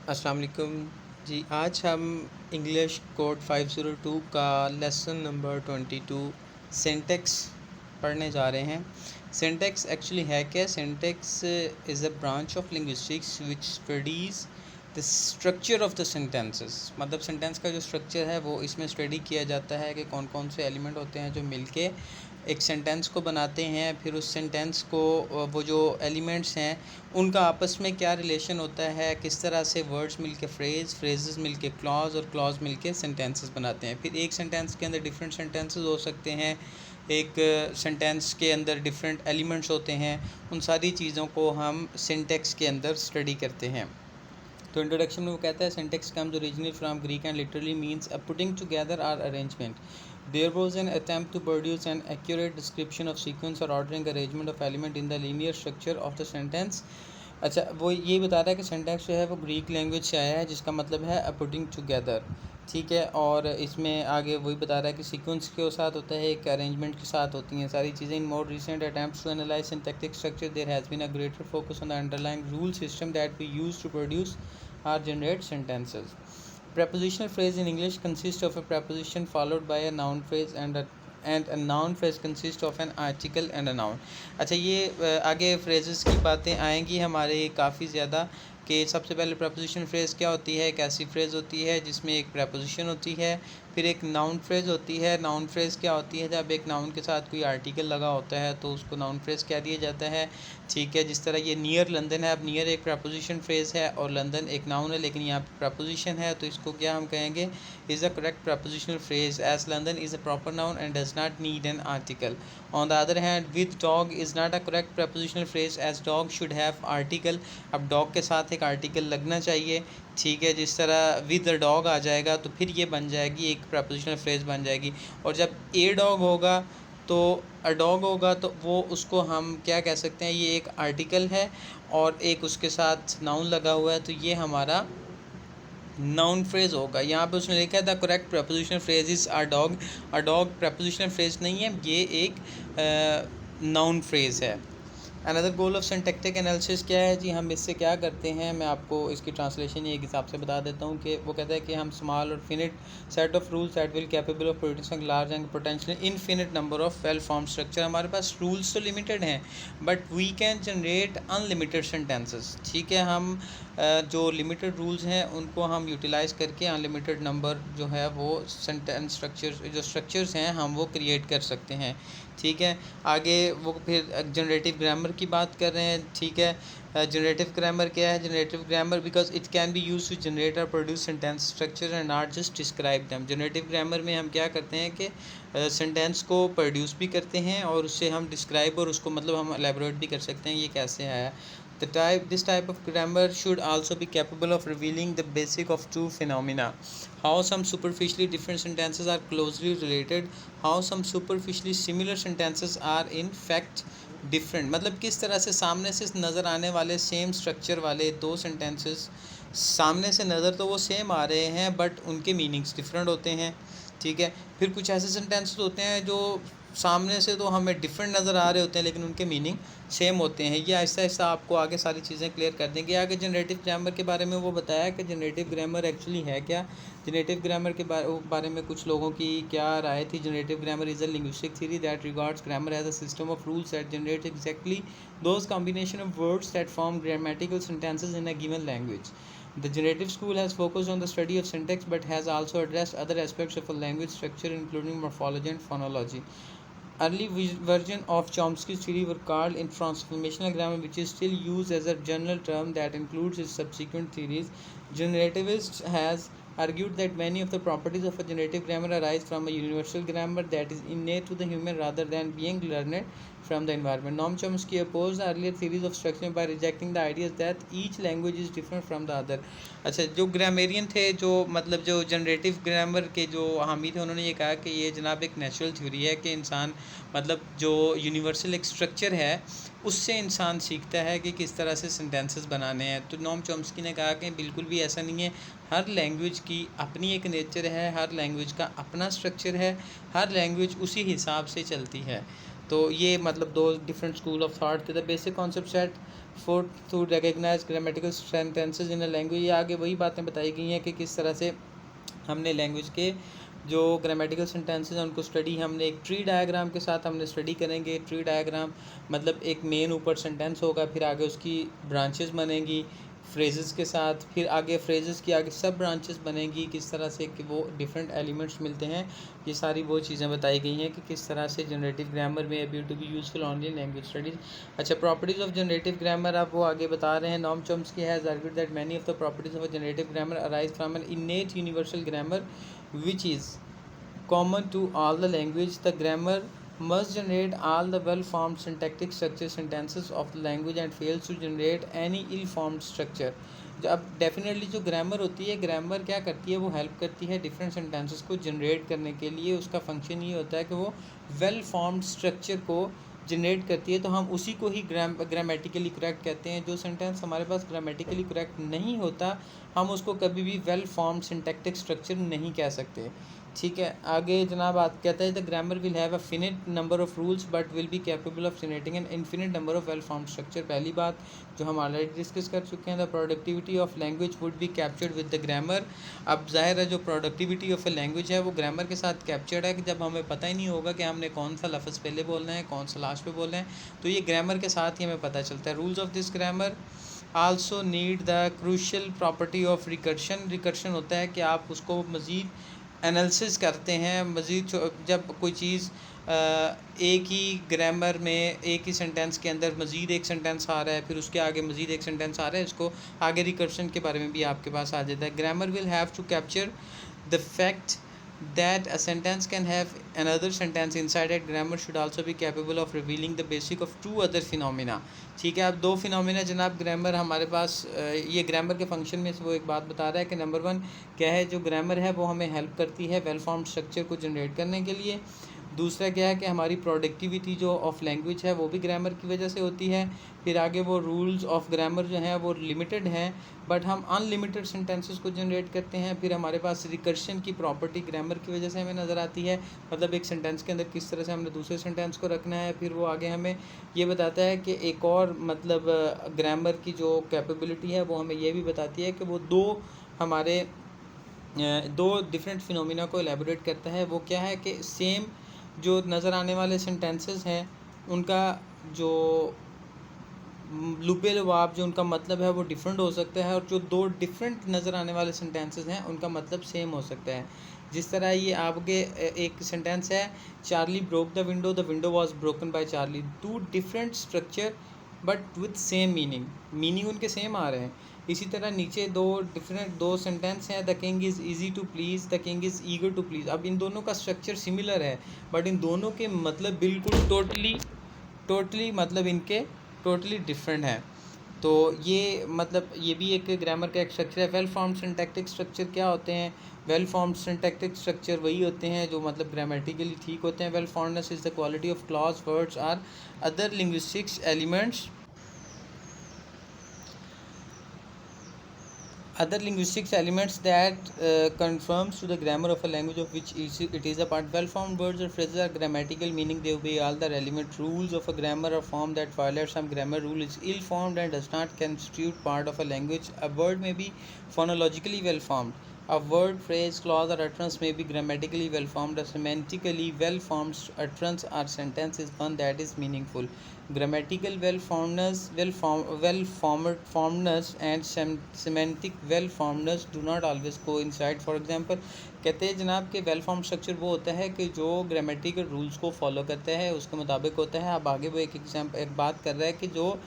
अस्सलाम वालेकुम जी। आज हम इंग्लिश कोड 502 का लेसन नंबर 22 सिंटेक्स पढ़ने जा रहे हैं। सिंटेक्स एक्चुअली है क्या? Syntax is a branch of linguistics which studies the structure of the sentences. मतलब सेंटेंस का जो स्ट्रक्चर है वो इसमें स्टडी किया जाता है कि कौन कौन से एलिमेंट होते हैं जो मिलके एक सेंटेंस को बनाते हैं। फिर उस सेंटेंस को वो जो एलिमेंट्स हैं उनका आपस में क्या रिलेशन होता है, किस तरह से वर्ड्स मिलके फ्रेजेस मिलके क्लॉज और क्लॉज मिलके सेंटेंसेस बनाते हैं। फिर एक सेंटेंस के अंदर डिफरेंट सेंटेंसेस हो सकते हैं, एक सेंटेंस के अंदर डिफरेंट एलिमेंट्स होते हैं। उन सारी चीज़ों को हम सिंटेक्स के अंदर स्टडी करते हैं। तो इंट्रोडक्शन में वो कहता है syntax comes originally from Greek and literally means a putting together or arrangement. There was an attempt to produce an accurate description of sequence or ordering arrangement of element in the linear structure of the sentence. अच्छा, वो ये बता रहा है कि syntax जो है वो ग्रीक लैंग्वेज से आया है जिसका मतलब है अ पुटिंग टुगेदर। ठीक है, और इसमें आगे वही बता रहा है कि सीक्वेंस के साथ होता है, एक अरेंजमेंट के साथ होती हैं सारी चीज़ें। In more recent attempts to analyse syntactic structure there has been a greater focus on the underlying rule system that we use to produce or generate sentences. Prepositional phrase in English consists of a preposition followed by a noun phrase and a noun phrase consists of an article and a noun. अच्छा, ये आगे phrases की बातें आएंगी हमारे काफ़ी ज़्यादा कि सबसे पहले preposition phrase क्या होती है, एक ऐसी phrase होती है जिसमें एक preposition होती है, फिर एक नाउन फ्रेज़ होती है। नाउन फ्रेज़ क्या होती है? जब एक नाउन के साथ कोई आर्टिकल लगा होता है तो उसको नाउन फ्रेज़ कह दिया जाता है। ठीक है, जिस तरह ये नियर लंदन है, अब नियर एक प्रपोजिशन फ्रेज़ है और लंदन एक नाउन है, लेकिन यहाँ पे प्रपोजिशन है तो इसको क्या हम कहेंगे? Is a correct prepositional phrase as London is a proper noun and does not need an article. On the other hand with dog is not a correct prepositional phrase as dog should have article. अब dog के साथ एक article लगना चाहिए। ठीक है, जिस तरह विद द डॉग आ जाएगा तो फिर ये बन जाएगी एक प्रपोजिशनल फ्रेज़ बन जाएगी। और जब ए डॉग होगा तो अ डॉग होगा तो वो उसको हम क्या कह सकते हैं? ये एक आर्टिकल है और एक उसके साथ नाउन लगा हुआ है, तो ये हमारा नाउन फ्रेज़ होगा। यहाँ पे उसने लिखा है the correct prepositional phrase is a dog. A dog prepositional phrase नहीं है, ये एक नाउन फ्रेज़ है। Another goal of syntactic analysis क्या है जी? हम इससे क्या करते हैं, मैं आपको इसकी ट्रांसलेशन एक हिसाब से बता देता हूँ कि वो कहता है कि हम स्मॉल और finite set of rules that will capable of producing large and potentially infinite number of well form structure. हमारे पास रूल्स तो लिमिटेड हैं but we can generate unlimited sentences. ठीक है, हम जो लिमिटेड रूल्स हैं उनको हम यूटिलाइज़ करके अनलिमिटेड नंबर जो है वो सेंटेंस स्ट्रक्चर जो स्ट्रक्चर्स हैं हम वो क्रिएट कर सकते हैं। ठीक है, आगे वो फिर जनरेटिव ग्रामर की बात कर रहे हैं। ठीक है, जनरेटिव ग्रामर क्या है? Generative grammar because it can be use to generate or produce sentence structure and not just describe them. Generative grammar में हम क्या करते हैं कि सेंटेंस को प्रोड्यूस भी करते हैं और उससे हम डिस्क्राइब और उसको मतलब हम एलेबोरेट भी कर सकते हैं ये कैसे है। This type of grammar should also be capable of revealing the basic of two phenomena: how some superficially different sentences are closely related, how some superficially similar sentences are in fact different। मतलब किस तरह से सामने से नज़र आने वाले same structure वाले दो सेंटेंसेस सामने से नज़र तो वो सेम आ रहे हैं बट उनके मीनिंग्स डिफरेंट होते हैं। ठीक है, फिर कुछ ऐसे सेंटेंसेस होते हैं जो सामने से तो हमें डिफरेंट नज़र आ रहे होते हैं लेकिन उनके मीनिंग सेम होते हैं। ये आहिस्ता आहिस्ता आपको आगे सारी चीज़ें क्लियर कर देंगे। आगे जनरेटिव ग्रामर के बारे में वो बताया कि जनरेटिव ग्रामर एक्चुअली है क्या। जनरेटिव ग्रामर के बारे में कुछ लोगों की क्या राय थी? Generative grammar is a linguistic theory that regards grammar as a system of rules that generate exactly those combination of words that form grammatical sentences in a given language. The generative school has focused on the study of syntax but has also addressed other aspects of a language structure including morphology and phonology. Early version of Chomsky's theory were called in transformational grammar, which is still used as a general term that includes its subsequent theories. Generativist has argued that many of the properties of a generative grammar arise from a universal grammar that is innate to the human rather than being learned from the environment. Noam Chomsky opposed the earlier theories of structure by rejecting the ideas that each language is different from the other. अच्छा, जो grammarian थे, जो मतलब जो generative grammar के जो हामी थे, उन्होंने ये कहा कि ये जनाब एक नेचुरल थ्योरी है कि इंसान मतलब जो यूनिवर्सल एक स्ट्रक्चर है उससे इंसान सीखता है कि किस तरह से सेंटेंसेस बनाने हैं। तो नोम चॉम्स्की ने कहा कि बिल्कुल भी ऐसा नहीं है, हर लैंग्वेज की अपनी एक नेचर है, हर लैंग्वेज का अपना स्ट्रक्चर है, हर लैंग्वेज उसी हिसाब से चलती है। तो ये मतलब दो डिफरेंट स्कूल ऑफ थॉट थे। The basic concept set forth to recognise grammatical sentences in a language. ये आगे वही बातें बताई गई हैं कि किस तरह से हमने लैंग्वेज के जो ग्रामेटिकल सेंटेंसेज हैं उनको स्टडी, हमने एक ट्री डायग्राम के साथ हमने स्टडी करेंगे। ट्री डायग्राम मतलब एक मेन ऊपर सेंटेंस होगा, फिर आगे उसकी ब्रांचेस बनेंगी फ्रेजेस के साथ, फिर आगे फ्रेजेस की आगे सब ब्रांचेस बनेंगी, किस तरह से कि वो डिफरेंट एलिमेंट्स मिलते हैं। ये सारी वो चीज़ें बताई गई हैं कि किस तरह से जनरेटिव ग्रामर में अभी to be useful only in language studies. अच्छा, प्रॉपर्टीज़ ऑफ जनरेटिव ग्रामर अब वो आगे बता रहे हैं। Noam Chomsky has argued that many of the properties of generative grammar arise from an innate universal grammar which is common to all the language. The grammar must generate all the well-formed syntactic structure sentences of the language and fails to generate any ill-formed structure. जो अब definitely जो grammar होती है, grammar क्या करती है, वो help करती है डिफरेंट सेंटेंसेस को जनरेट करने के लिए। उसका फंक्शन ये होता है कि वो वेल फॉर्म्ड स्ट्रक्चर को जनरेट करती है। तो हम उसी को ही ग्रामेटिकली करेक्ट कहते हैं। जो सेंटेंस हमारे पास ग्रामेटिकली करेक्ट नहीं होता, हम उसको कभी भी वेल फॉर्म्ड सिंटैक्टिक स्ट्रक्चर नहीं कह सकते। ठीक है, आगे जनाब बात कहता है the grammar will have a finite number of rules but will be capable of generating an infinite number of well formed structure. पहली बात जो हम ऑलरेडी डिस्कस कर चुके हैं, the productivity of language would be captured with the grammar. अब जाहिर है जो प्रोडक्टिविटी ऑफ ए लैंग्वेज है वो ग्रामर के साथ कैप्चर्ड है कि जब हमें पता ही नहीं होगा कि हमने कौन सा लफ्ज़ पहले बोलना है, कौन सा लास्ट पे बोलना है, तो ये ग्रामर के साथ ही हमें पता चलता है। Rules of this grammar also need the crucial property of recursion. Recursion होता है कि आप उसको मज़ीद एनालिसिस करते हैं, मज़ीद जब कोई चीज़ एक ही ग्रामर में एक ही सेंटेंस के अंदर मज़ीद एक सेंटेंस आ रहा है, फिर उसके आगे मज़ीद एक सेंटेंस आ रहा है, इसको आगे रिकर्शन के बारे में भी आपके पास आ जाता है। Grammar will have to capture the fact that a sentence can have another sentence inside it. Grammar should also be capable of revealing the basic of two other phenomena. ठीक है, अब दो फिनोमिना जनाब ग्रामर हमारे पास ये grammar के function में से वो एक बात बता रहा है कि नंबर वन क्या है, जो ग्रामर है वो हमें हेल्प करती है वेल फॉर्म्ड स्ट्रक्चर को जनरेट करने के लिए। दूसरा क्या है कि हमारी प्रोडक्टिविटी जो ऑफ लैंग्वेज है वो भी ग्रामर की वजह से होती है। फिर आगे वो रूल्स ऑफ ग्रामर जो हैं वो लिमिटेड हैं, बट हम अनलिमिटेड सेंटेंसेस को जनरेट करते हैं। फिर हमारे पास रिकर्शन की प्रॉपर्टी ग्रामर की वजह से हमें नज़र आती है, मतलब एक सेंटेंस के अंदर किस तरह से हमने दूसरे सेंटेंस को रखना है। फिर वो आगे हमें ये बताता है कि एक और मतलब ग्रामर की जो कैपेबिलिटी है वो हमें ये भी बताती है कि वो हमारे दो डिफरेंट फिनोमिना को एलेबोरेट करता है। वो क्या है कि सेम जो नज़र आने वाले सेंटेंसेस हैं उनका जो लुपे लुबाब जो उनका मतलब है वो डिफरेंट हो सकता है, और जो दो डिफरेंट नज़र आने वाले सेंटेंसेस हैं उनका मतलब सेम हो सकता है। जिस तरह ये आपके एक सेंटेंस है, Charlie broke the window was broken by Charlie. Two different structure but with same meaning उनके सेम आ रहे हैं। इसी तरह नीचे दो सेंटेंस हैं, the king is easy to please, the king is eager to please. अब इन दोनों का स्ट्रक्चर सिमिलर है, बट इन दोनों के मतलब बिल्कुल टोटली मतलब इनके टोटली डिफरेंट है। तो ये मतलब ये भी एक ग्रामर का एक स्ट्रक्चर है। वेल फॉर्म्ड सिंटैक्टिक स्ट्रक्चर क्या होते हैं? वेल फॉर्म्ड सिंटैक्टिक स्ट्रक्चर वही होते हैं जो मतलब ग्रामेटिकली ठीक होते हैं। Well formness is the quality of clause words are other linguistics elements that conforms to the grammar of a language of which it is a part. Well-formed words or phrases are grammatical, meaning they obey all the relevant rules of a grammar. A form that violates some grammar rule is ill-formed and does not constitute part of a language. A word may be phonologically well-formed. A word, phrase, clause or utterance may be grammatically well-formed. A semantically well-formed utterance or sentence is one that is meaningful. Grammatical well-formedness and semantic well-formedness do not always coincide. For example, कहते हैं जनाब कि well form structure वो होता है कि जो grammatical rules को फॉलो करता है, उसके मुताबिक होता है। अब आगे वो एक बात कर रहा है कि जो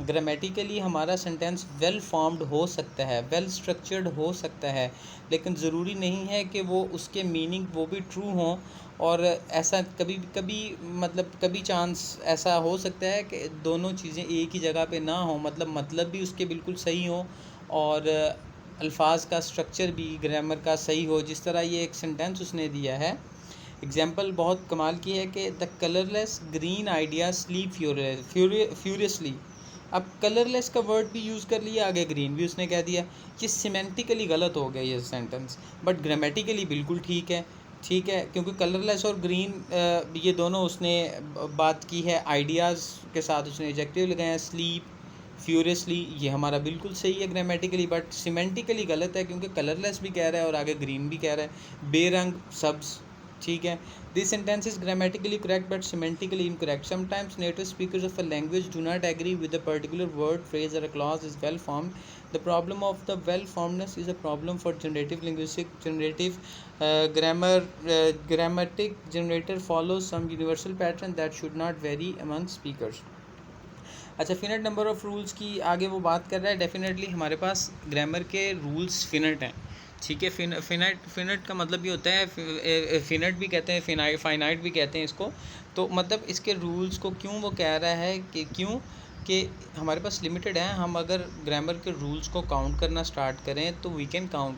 ग्रामेटिकली हमारा सेंटेंस वेल फॉर्म्ड हो सकता है, वेल स्ट्रक्चर्ड हो सकता है, लेकिन ज़रूरी नहीं है कि वो उसके मीनिंग वो भी ट्रू हों। और ऐसा कभी चांस ऐसा हो सकता है कि दोनों चीज़ें एक ही जगह पे ना हो, मतलब भी उसके बिल्कुल सही हो और अल्फाज का स्ट्रक्चर भी ग्रामर का सही हो। जिस तरह ये एक सेंटेंस उसने दिया है, एग्जाम्पल बहुत कमाल की है कि the colourless green idea sleep furiously. अब कलरलेस का वर्ड भी यूज़ कर लिया, आगे ग्रीन भी उसने कह दिया। ये सिमेंटिकली गलत हो गया ये सेंटेंस, बट ग्रामेटिकली बिल्कुल ठीक है। ठीक है, क्योंकि कलरलेस और ग्रीन ये दोनों उसने बात की है, आइडियाज़ के साथ उसने एडजेक्टिव लगाए हैं। स्लीप, फ्यूरियसली, ये हमारा बिल्कुल सही है ग्रामेटिकली, बट सिमेंटिकली गलत है, क्योंकि कलरलेस भी कह रहा है और आगे ग्रीन भी कह रहा है। बेरंग, सब्ज़, ठीक है। This sentence is grammatically correct but semantically incorrect. Sometimes native speakers of a language do not agree with a particular word, phrase or a clause is well formed. The problem of the well-formedness is a problem for generative linguistic. Generative grammatic generator follows some universal pattern that should not vary among speakers. अच्छा, finite number of rules की आगे वो बात कर रहा है। Definitely हमारे पास grammar के रूल्स फिनिट हैं, ठीक है। फिनिट का मतलब ये होता है, फिनिट भी कहते हैं, फाइनाइट भी कहते हैं इसको। तो मतलब इसके रूल्स को क्यों वो कह रहा है कि क्यों कि हमारे पास लिमिटेड है। हम अगर ग्रामर के रूल्स को काउंट करना स्टार्ट करें तो वी कैन काउंट,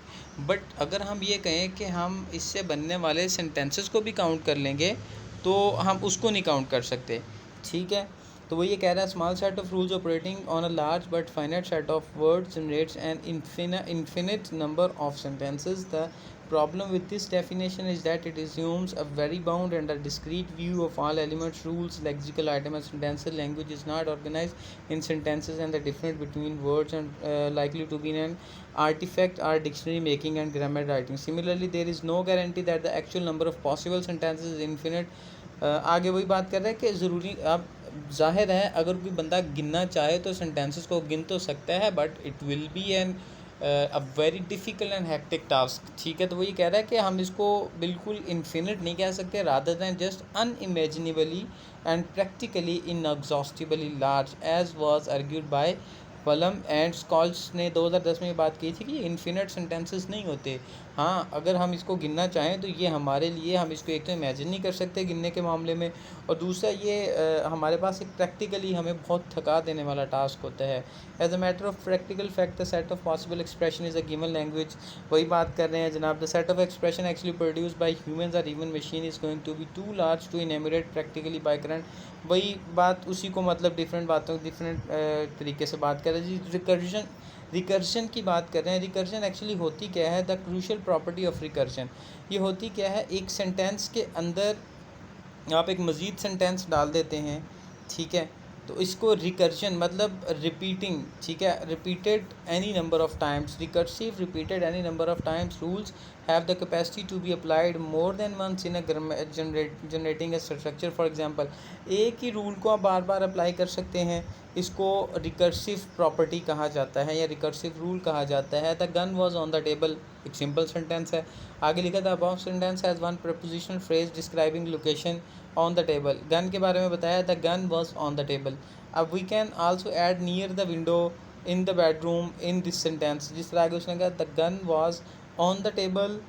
बट अगर हम ये कहें कि हम इससे बनने वाले सेंटेंसेस को भी काउंट कर लेंगे तो हम उसको नहीं काउंट कर सकते, ठीक है। तो वो ये कह रहा है, small set of rules operating on a large but finite set of words generates an infinite number of sentences. The problem with this definition is that it assumes a very bound and a discrete view of all elements, rules, lexical items, and sentences. Language is not organized in sentences, and the difference between words and likely to be an artifact are dictionary making and grammar writing. Similarly, there is no guarantee that the actual number of possible sentences is infinite. आगे वही बात कर रहा है कि ज़रूरी, अब ज़ाहिर है अगर कोई बंदा गिनना चाहे तो सेंटेंसेस को गिन तो सकता है, but it will be an a very difficult and hectic task, ठीक है। तो वही कह रहा है कि हम इसको बिल्कुल इन्फिनिट नहीं कह सकते, rather than just unimaginably and practically inexhaustibly large, as was argued by Pullum and Scholz ने 2010 में ये बात की थी कि ये इन्फिनिट सेंटेंसेस नहीं होते। हाँ, अगर हम इसको गिनना चाहें तो ये हमारे लिए, हम इसको एक तो इमेजिन नहीं कर सकते गिनने के मामले में, और दूसरा ये हमारे पास एक प्रैक्टिकली हमें बहुत थका देने वाला टास्क होता है। As a matter of practical fact the set of possible expression is a given language. वही बात कर रहे हैं जनाब, the set of expression actually produce by humans or even machine is going to be too large to enumerate practically by current. वही बात उसी को मतलब डिफरेंट बातों डिफरेंट तरीके से बात कर रहे हैं जी। रिकर्जन की बात कर रहे हैं। रिकर्जन एक्चुअली होती क्या है, the crucial property of recursion, ये होती क्या है, एक सेंटेंस के अंदर आप एक मज़ीद सेंटेंस डाल देते हैं, ठीक है, तो इसको रिकर्जन मतलब रिपीटिंग, ठीक है, repeated any number of times, recursive repeated any number of times rules have the capacity to be applied more than once in generating a structure. For example, एक ही रूल को आप बार बार अप्लाई कर सकते हैं, इसको रिकर्सिव प्रॉपर्टी कहा जाता है या रिकर्सिव रूल कहा जाता है। The gun was on the table, एक सिंपल सेंटेंस है। आगे लिखा था, above sentence has one prepositional phrase describing location on the table. गन के बारे में बताया, the gun was on the table. अब we can also add near the window in the bedroom in this sentence. जिस तरह आगे उसने कहा, the gun was on the table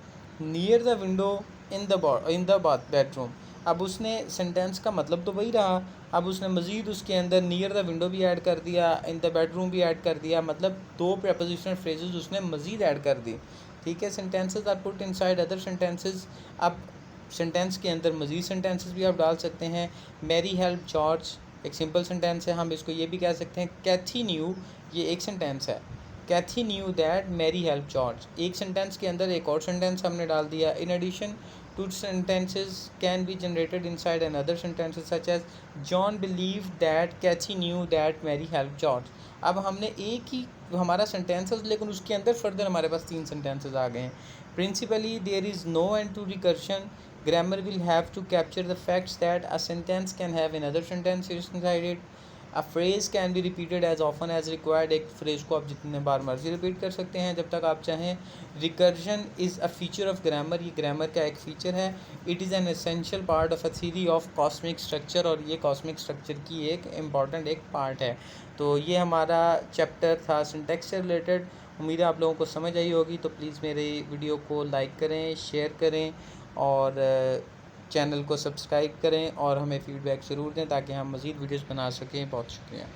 near the window in the bedroom. अब उसने sentence का मतलब तो वही रहा, अब उसने मज़ीद उसके अंदर नियर द विंडो भी ऐड कर दिया, इन द बेडरूम भी ऐड कर दिया, मतलब दो प्रपोजिशनल फ्रेजेस उसने मज़ीद ऐड कर दी, ठीक है। Sentences are put inside other sentences. अब सेंटेंस के अंदर मज़ीद सेंटेंसेस भी आप डाल सकते हैं। मैरी हेल्प जॉर्ज एक सिंपल सेंटेंस है, हम इसको ये भी कह सकते हैं। कैथी न्यू, ये एक सेंटेंस है, Kathy knew that Mary help George. एक सेंटेंस के अंदर एक और सेंटेंस हमने डाल दिया। In addition to sentences can be generated inside another sentences such as John believed that Kathy knew that Mary helped George। अब हमने एक ही हमारा सेंटेंस है, लेकिन उसके अंदर फर्दर हमारे पास 3 सेंटेंसेस आ गए हैं। Principally there is no end to recursion. Grammar will have to capture the facts that a sentence can have another sentence inside it. A phrase can be repeated as often as required। एक phrase को आप जितने बार मर्जी repeat कर सकते हैं जब तक आप चाहें। Recursion is a feature of grammar, ये ग्रामर का एक फ़ीचर है। It is an essential part of a theory of cosmic structure, और ये कॉस्मिक स्ट्रक्चर की एक इम्पॉर्टेंट एक पार्ट है। तो ये हमारा चैप्टर था सिंटैक्स से रिलेटेड। उम्मीद है आप लोगों को समझ आई होगी। तो प्लीज़ मेरे वीडियो को लाइक करें, शेयर करें और चैनल को सब्सक्राइब करें और हमें फ़ीडबैक ज़रूर दें ताकि हम मज़ीद वीडियोज़ बना सकें। बहुत शुक्रिया।